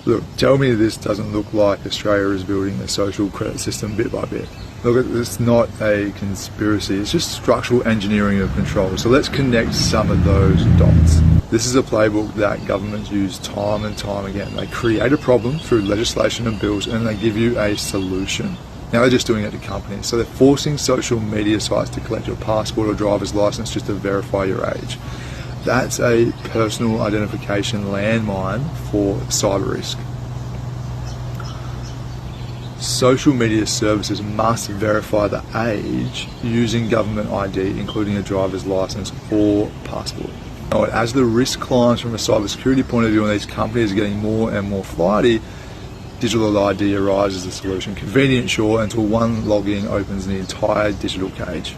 Look, tell me this doesn't look like Australia is building a social credit system bit by bit. Look, it's not a conspiracy, it's just structural engineering of control. So let's connect some of those dots. This is a playbook that governments use time and time again. They create a problem through legislation and bills, and they give you a solution. Now they're just doing it to companies. So they're forcing social media sites to collect your passport or driver's license just to verify your age. That's a personal identification landmine for cyber risk. Social media services must verify the age using government ID, including a driver's license or passport. Now, as the risk climbs from a cybersecurity point of view and these companies are getting more and more flighty, digital ID arrives as a solution. Convenient, sure, until one login opens the entire digital cage.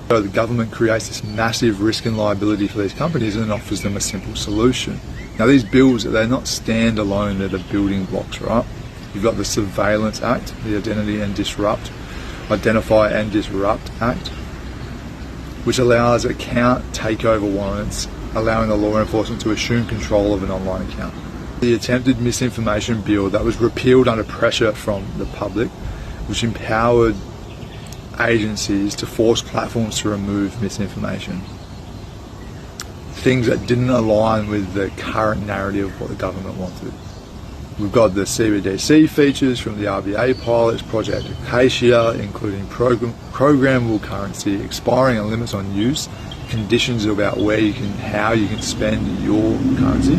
So the government creates this massive risk and liability for these companies and offers them a simple solution. Now these bills, they're not standalone, they're the building blocks, right? You've got the Surveillance Act, the Identify and Disrupt Act, which allows account takeover warrants, allowing the law enforcement to assume control of an online account. The attempted misinformation bill that was repealed under pressure from the public, which empowered agencies to force platforms to remove misinformation. Things that didn't align with the current narrative of what the government wanted. We've got the CBDC features from the RBA pilots, Project Acacia, including programmable currency, expiring and limits on use, conditions about how you can spend your currency.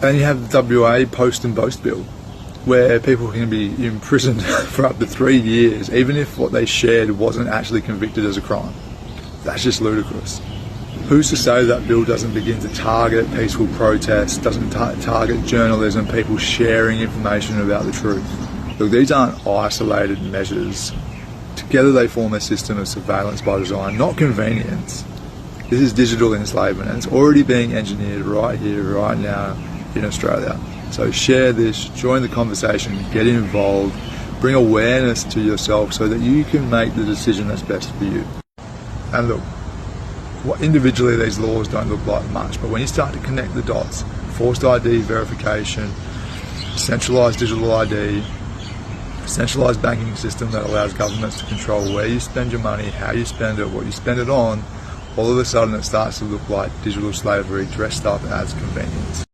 And you have the WA Post and Boast bill, where people can be imprisoned for up to 3 years, even if what they shared wasn't actually convicted as a crime. That's just ludicrous. Who's to say that bill doesn't begin to target peaceful protests, doesn't target journalism, people sharing information about the truth? Look, these aren't isolated measures. Together they form a system of surveillance by design, not convenience. This is digital enslavement, and it's already being engineered right here, right now in Australia. So share this, join the conversation, get involved, bring awareness to yourself so that you can make the decision that's best for you. And look, individually these laws don't look like much, but when you start to connect the dots, forced ID verification, centralised digital ID, centralised banking system that allows governments to control where you spend your money, how you spend it, what you spend it on, all of a sudden it starts to look like digital slavery dressed up as convenience.